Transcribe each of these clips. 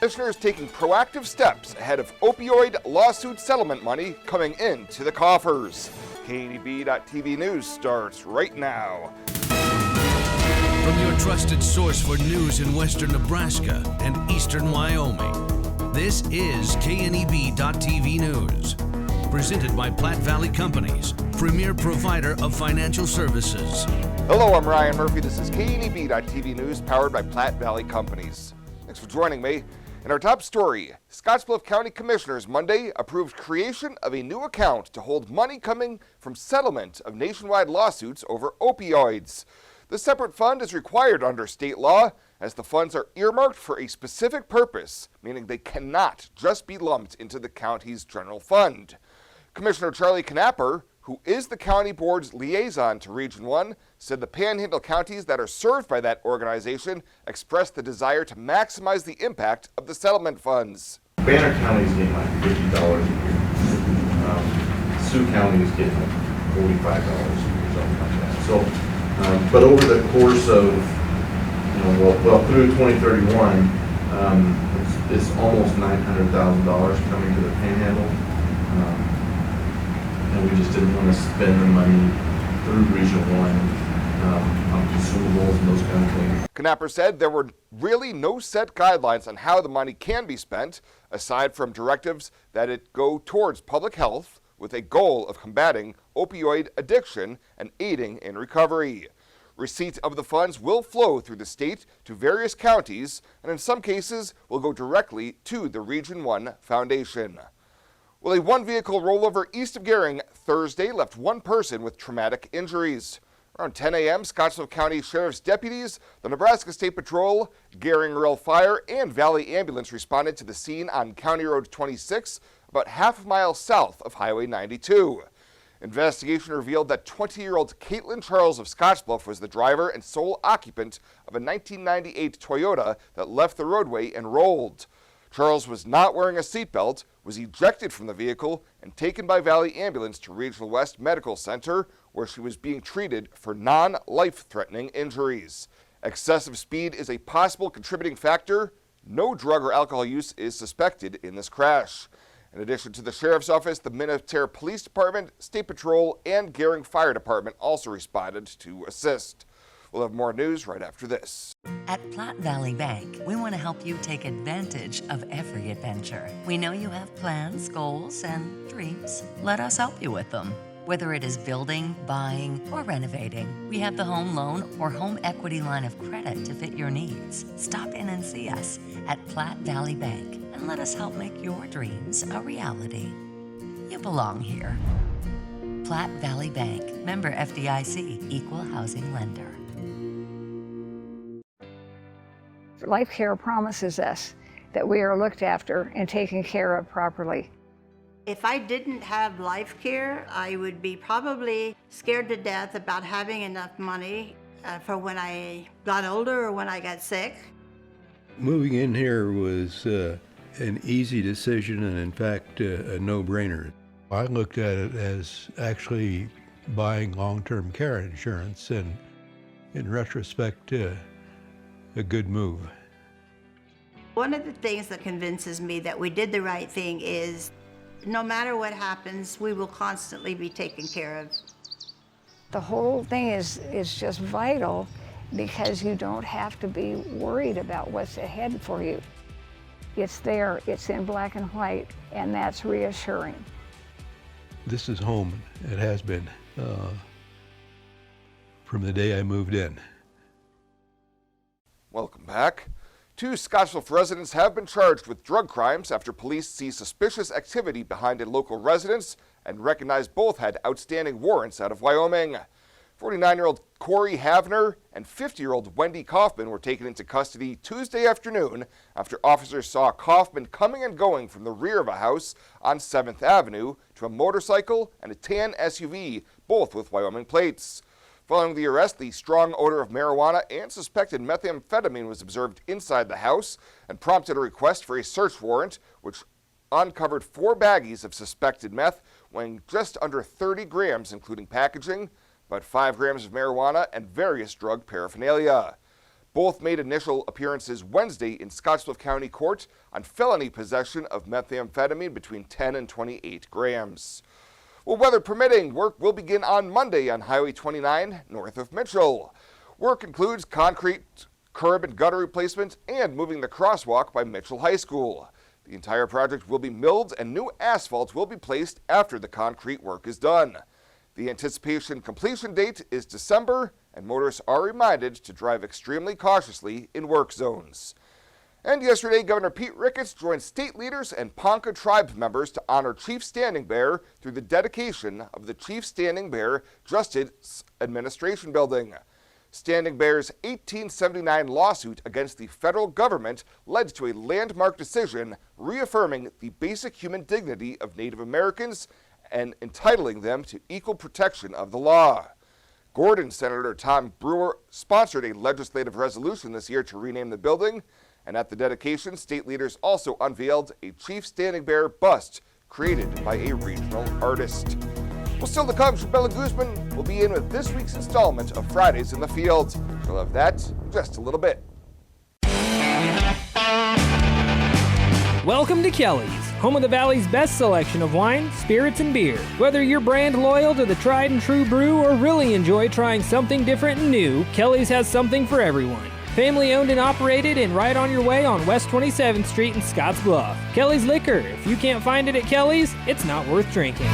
Commissioners taking proactive steps ahead of opioid lawsuit settlement money coming into the coffers. KNEB.TV News starts right now. From your trusted source for news in western Nebraska and eastern Wyoming, this is KNEB.TV News. Presented by Platte Valley Companies, premier provider of financial services. Hello, I'm Ryan Murphy. This is KNEB.TV News powered by Platte Valley Companies. Thanks for joining me. In our top story, Scottsbluff County Commissioners Monday approved creation of a new account to hold money coming from settlement of nationwide lawsuits over opioids. The separate fund is required under state law as the funds are earmarked for a specific purpose, meaning they cannot just be lumped into the county's general fund. Commissioner Charlie Knapper, who is the county board's liaison to Region 1, said the Panhandle counties that are served by that organization expressed the desire to maximize the impact of the settlement funds. Banner County is getting like $50 a year. Sioux County is getting like $45 or something like that. So, but over the course of, through 2031, it's almost $900,000 coming to the Panhandle. And we just didn't want to spend the money through Region 1 on consumables and those kind of things. Knapper said there were really no set guidelines on how the money can be spent, aside from directives that it go towards public health with a goal of combating opioid addiction and aiding in recovery. Receipt of the funds will flow through the state to various counties, and in some cases will go directly to the Region 1 Foundation. Well, a one-vehicle rollover east of Gering Thursday left one person with traumatic injuries. Around 10 a.m., Scottsbluff County Sheriff's deputies, the Nebraska State Patrol, Gering Rural Fire, and Valley Ambulance responded to the scene on County Road 26, about half a mile south of Highway 92. Investigation revealed that 20-year-old Caitlin Charles of Scottsbluff was the driver and sole occupant of a 1998 Toyota that left the roadway and rolled. Charles was not wearing a seatbelt, was ejected from the vehicle, and taken by Valley Ambulance to Regional West Medical Center, where she was being treated for non-life-threatening injuries. Excessive speed is a possible contributing factor. No drug or alcohol use is suspected in this crash. In addition to the Sheriff's Office, the Minnesota Police Department, State Patrol, and Gering Fire Department also responded to assist. We'll have more news right after this. At Platte Valley Bank, we want to help you take advantage of every adventure. We know you have plans, goals, and dreams. Let us help you with them. Whether it is building, buying, or renovating, we have the home loan or home equity line of credit to fit your needs. Stop in and see us at Platte Valley Bank and let us help make your dreams a reality. You belong here. Platte Valley Bank, member FDIC, equal housing lender. Life Care promises us that we are looked after and taken care of properly. If I didn't have Life Care, I would be probably scared to death about having enough money for when I got older or when I got sick. Moving in here was an easy decision and in fact a no-brainer. I looked at it as actually buying long-term care insurance, and in retrospect, a good move. One of the things that convinces me that we did the right thing is no matter what happens, we will constantly be taken care of. The whole thing is just vital because you don't have to be worried about what's ahead for you. It's there, it's in black and white, and that's reassuring. This is home. It has been from the day I moved in. Welcome back. 2 Scottsbluff residents have been charged with drug crimes after police see suspicious activity behind a local residence and recognized both had outstanding warrants out of Wyoming. 49-year-old Corey Havner and 50-year-old Wendy Kaufman were taken into custody Tuesday afternoon after officers saw Kaufman coming and going from the rear of a house on 7th Avenue to a motorcycle and a tan SUV, both with Wyoming plates. Following the arrest, the strong odor of marijuana and suspected methamphetamine was observed inside the house and prompted a request for a search warrant, which uncovered 4 baggies of suspected meth weighing just under 30 grams, including packaging, about 5 grams of marijuana, and various drug paraphernalia. Both made initial appearances Wednesday in Scottsbluff County Court on felony possession of methamphetamine between 10 and 28 grams. Well, weather permitting, work will begin on Monday on Highway 29 north of Mitchell. Work includes concrete, curb and gutter replacement, and moving the crosswalk by Mitchell High School. The entire project will be milled and new asphalt will be placed after the concrete work is done. The anticipation completion date is December, and motorists are reminded to drive extremely cautiously in work zones. And yesterday, Governor Pete Ricketts joined state leaders and Ponca tribe members to honor Chief Standing Bear through the dedication of the Chief Standing Bear Justice Administration Building. Standing Bear's 1879 lawsuit against the federal government led to a landmark decision reaffirming the basic human dignity of Native Americans and entitling them to equal protection of the law. Gordon Senator Tom Brewer sponsored a legislative resolution this year to rename the building, and at the dedication, state leaders also unveiled a Chief Standing Bear bust created by a regional artist. Well, still to come, Shabella Guzman will be in with this week's installment of Fridays in the Field. We'll have that in just a little bit. Welcome to Kelly's, home of the Valley's best selection of wine, spirits, and beer. Whether you're brand loyal to the tried and true brew or really enjoy trying something different and new, Kelly's has something for everyone. Family owned and operated and right on your way on West 27th Street in Scotts Bluff. Kelly's Liquor. If you can't find it at Kelly's, it's not worth drinking.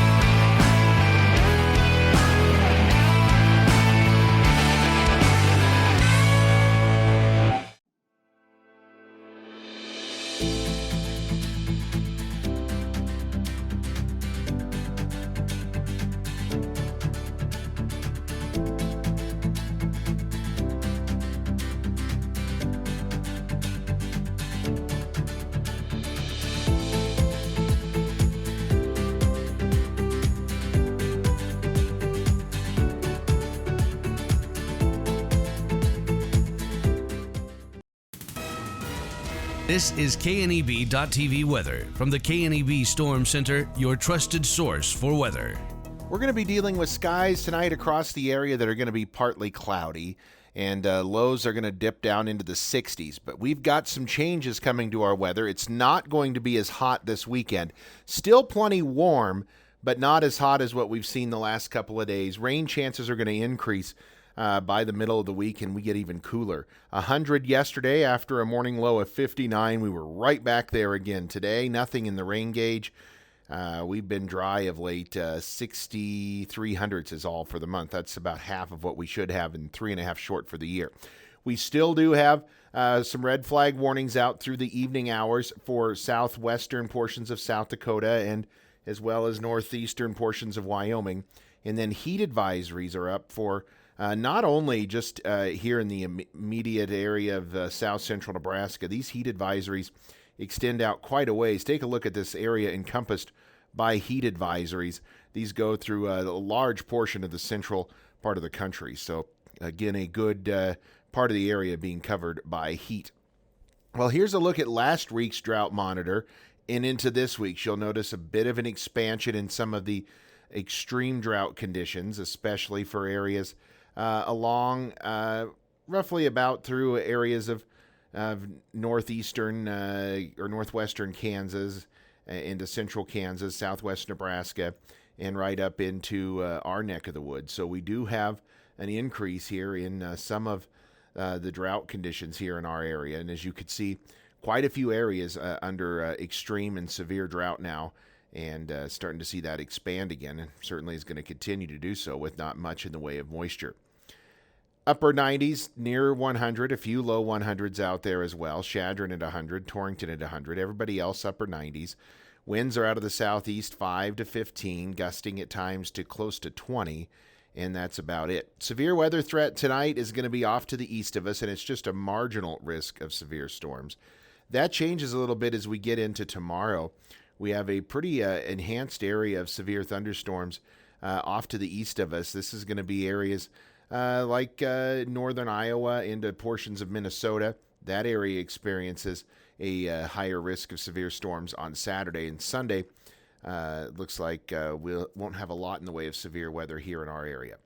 This is KNEB.TV weather from the KNEB Storm Center, your trusted source for weather. We're going to be dealing with skies tonight across the area that are going to be partly cloudy, and lows are going to dip down into the 60s. But we've got some changes coming to our weather. It's not going to be as hot this weekend. Still plenty warm, but not as hot as what we've seen the last couple of days. Rain chances are going to increase by the middle of the week, and we get even cooler. 100 yesterday after a morning low of 59. We were right back there again today. Nothing in the rain gauge. We've been dry of late. 6,300 is all for the month. That's about half of what we should have and 3.5 short for the year. We still do have some red flag warnings out through the evening hours for southwestern portions of South Dakota and as well as northeastern portions of Wyoming. And then heat advisories are up for not only just here in the immediate area of south central Nebraska. These heat advisories extend out quite a ways. Take a look at this area encompassed by heat advisories. These go through a large portion of the central part of the country. So, again, a good part of the area being covered by heat. Well, here's a look at last week's drought monitor and into this week's. You'll notice a bit of an expansion in some of the extreme drought conditions, especially for areas along roughly about through areas of northeastern or northwestern Kansas into central Kansas, southwest Nebraska, and right up into our neck of the woods. So we do have an increase here in some of the drought conditions here in our area. And as you can see, quite a few areas under extreme and severe drought now, and starting to see that expand again, and certainly is going to continue to do so with not much in the way of moisture. Upper 90s, near 100, a few low 100s out there as well. Chadron at 100, Torrington at 100, everybody else upper 90s. Winds are out of the southeast 5 to 15, gusting at times to close to 20, and that's about it. Severe weather threat tonight is going to be off to the east of us, and it's just a marginal risk of severe storms. That changes a little bit as we get into tomorrow. We have a pretty enhanced area of severe thunderstorms off to the east of us. This is going to be areas like northern Iowa into portions of Minnesota. That area experiences a higher risk of severe storms on Saturday and Sunday. Looks like we won't have a lot in the way of severe weather here in our area.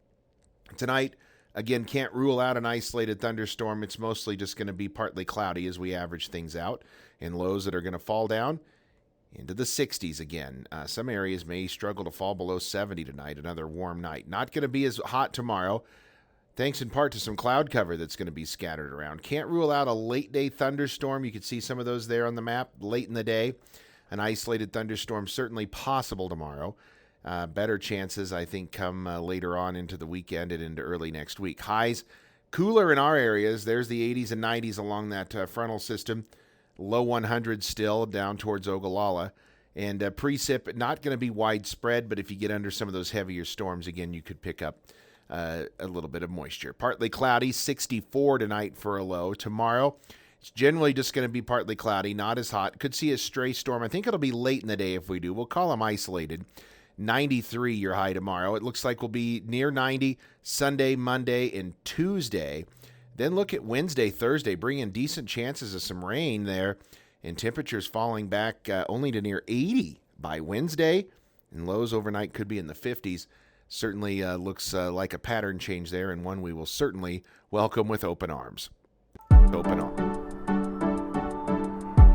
Tonight, Again, can't rule out an isolated thunderstorm. It's mostly just going to be partly cloudy as we average things out, and lows that are going to fall down into the 60s again. Some areas may struggle to fall below 70 tonight, another warm night. Not going to be as hot tomorrow, thanks in part to some cloud cover that's going to be scattered around. Can't rule out a late-day thunderstorm. You can see some of those there on the map late in the day. An isolated thunderstorm certainly possible tomorrow. Better chances, I think, come later on into the weekend and into early next week. Highs cooler in our areas. There's the 80s and 90s along that frontal system. Low 100s still down towards Ogallala. And precip, not going to be widespread, but if you get under some of those heavier storms, again, you could pick up a little bit of moisture. Partly cloudy, 64 tonight for a low. Tomorrow, it's generally just going to be partly cloudy, not as hot. Could see a stray storm. I think it'll be late in the day if we do. We'll call them isolated. 93 your high tomorrow. It looks like we'll be near 90 Sunday, Monday, and Tuesday. Then look at Wednesday, Thursday. Bring in decent chances of some rain there, and temperatures falling back only to near 80 by Wednesday, and lows overnight could be in the 50s. Certainly looks like a pattern change there, and one we will certainly welcome with open arms. Open arms.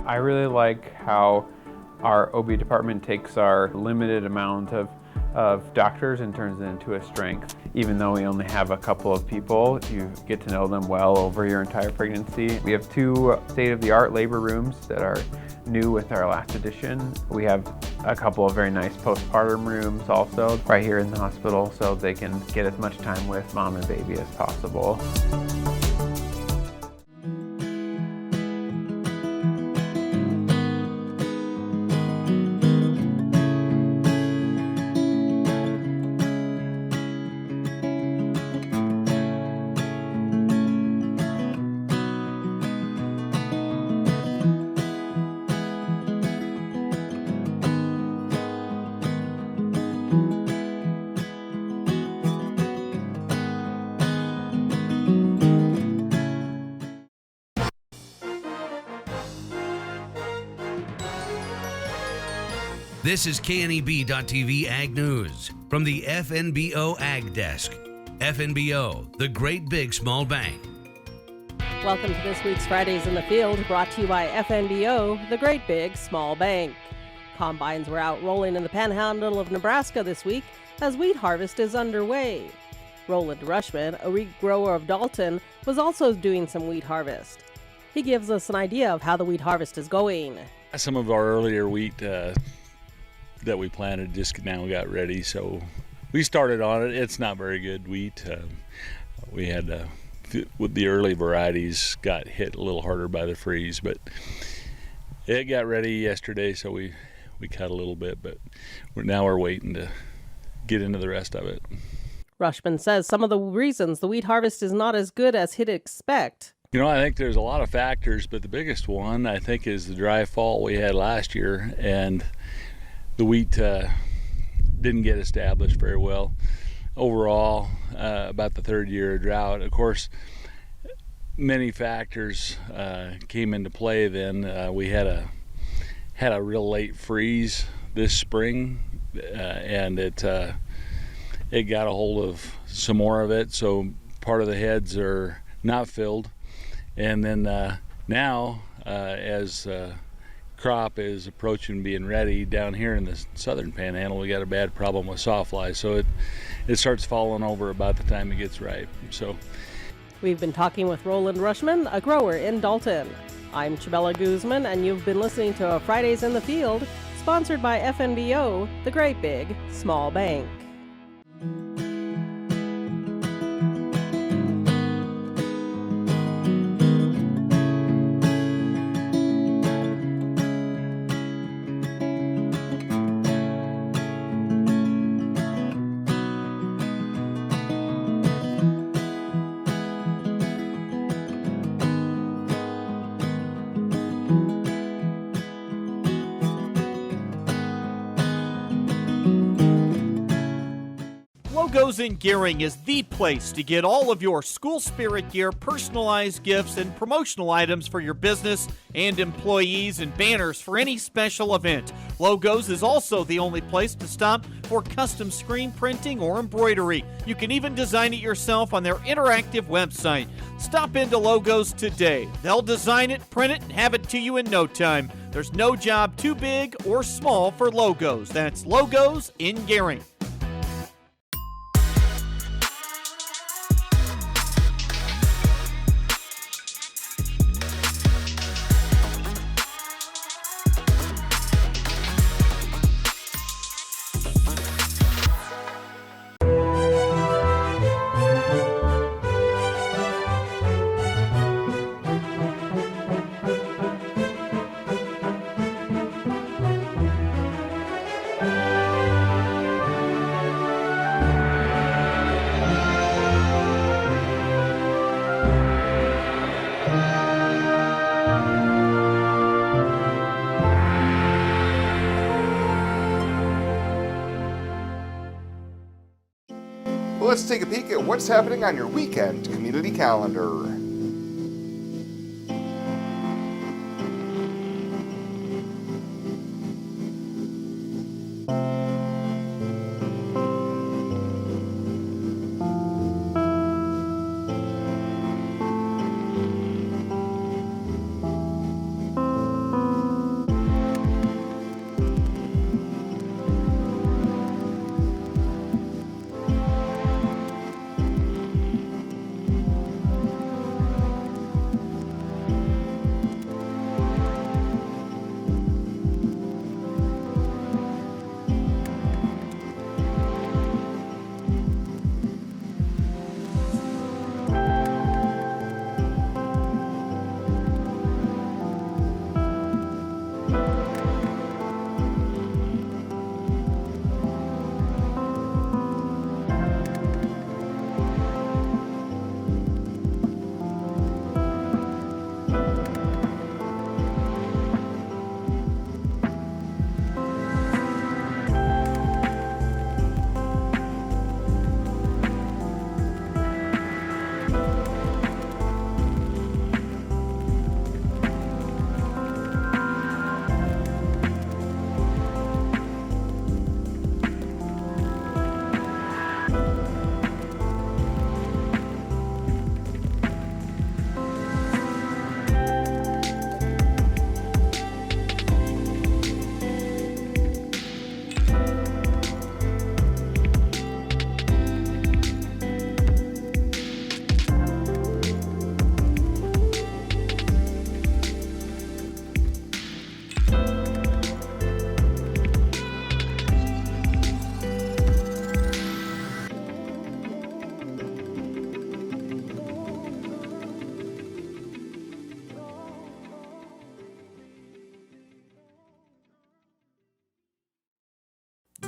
I really like how our OB department takes our limited amount of doctors and turns it into a strength. Even though we only have a couple of people, you get to know them well over your entire pregnancy. We have 2 state-of-the-art labor rooms that are new with our last addition. We have a couple of very nice postpartum rooms also right here in the hospital, so they can get as much time with mom and baby as possible. This is KNEB.TV Ag News from the FNBO Ag Desk. FNBO, the great big small bank. Welcome to this week's Fridays in the Field, brought to you by FNBO, the great big small bank. Combines were out rolling in the panhandle of Nebraska this week as wheat harvest is underway. Roland Rushman, a wheat grower of Dalton, was also doing some wheat harvest. He gives us an idea of how the wheat harvest is going. Some of our earlier wheat that we planted just now got ready, so we started on it. It's not very good wheat. We had with the early varieties got hit a little harder by the freeze, but it got ready yesterday, so we cut a little bit, but we're waiting to get into the rest of it. Rushman says some of the reasons the wheat harvest is not as good as he'd expect. You know, I think there's a lot of factors, but the biggest one I think is the dry fall we had last year, and the wheat didn't get established very well overall. About the third year of drought, of course, many factors came into play. Then we had a real late freeze this spring, and it got a hold of some more of it. So part of the heads are not filled, and then now as crop is approaching being ready down here in the southern panhandle, we got a bad problem with sawflies, so it starts falling over about the time it gets ripe. So we've been talking with Roland Rushman, a grower in Dalton. I'm Chabela Guzman, and you've been listening to Fridays in the Field, sponsored by FNBO, the great big small bank. Logos in Gearing is the place to get all of your school spirit gear, personalized gifts, and promotional items for your business and employees, and banners for any special event. Logos is also the only place to stop for custom screen printing or embroidery. You can even design it yourself on their interactive website. Stop into Logos today. They'll design it, print it, and have it to you in no time. There's no job too big or small for Logos. That's Logos in Gearing. Let's take a peek at what's happening on your weekend community calendar.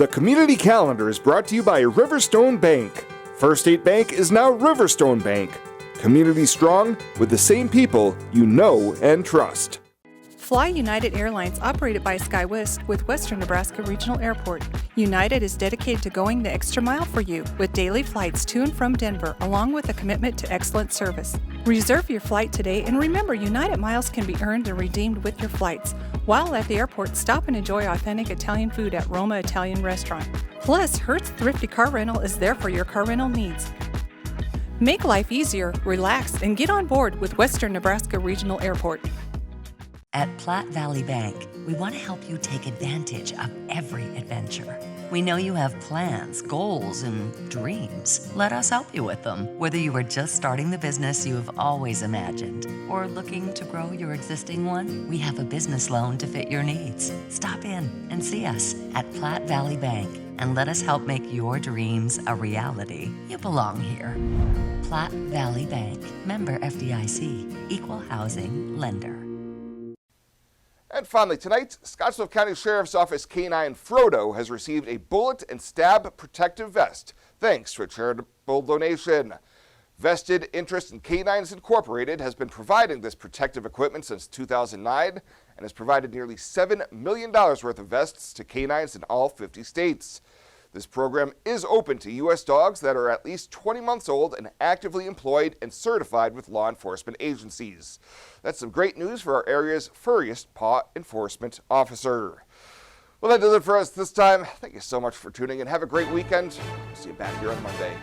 The community calendar is brought to you by Riverstone Bank. First State Bank is now Riverstone Bank. Community strong with the same people you know and trust. Fly United Airlines, operated by SkyWest with Western Nebraska Regional Airport. United is dedicated to going the extra mile for you with daily flights to and from Denver, along with a commitment to excellent service. Reserve your flight today, and remember, United miles can be earned and redeemed with your flights. While at the airport, stop and enjoy authentic Italian food at Roma Italian Restaurant. Plus, Hertz Thrifty Car Rental is there for your car rental needs. Make life easier, relax, and get on board with Western Nebraska Regional Airport. At Platte Valley Bank, we want to help you take advantage of every adventure. We know you have plans, goals, and dreams. Let us help you with them. Whether you are just starting the business you have always imagined or looking to grow your existing one, we have a business loan to fit your needs. Stop in and see us at Platte Valley Bank and let us help make your dreams a reality. You belong here. Platte Valley Bank, member FDIC, equal housing lender. And finally tonight, Scottsbluff County Sheriff's Office K-9 Frodo has received a bullet and stab protective vest thanks to a charitable donation. Vested Interest in K-9s Incorporated has been providing this protective equipment since 2009 and has provided nearly $7 million worth of vests to K-9s in all 50 states. This program is open to U.S. dogs that are at least 20 months old and actively employed and certified with law enforcement agencies. That's some great news for our area's furriest paw enforcement officer. Well, that does it for us this time. Thank you so much for tuning in. Have a great weekend. See you back here on Monday.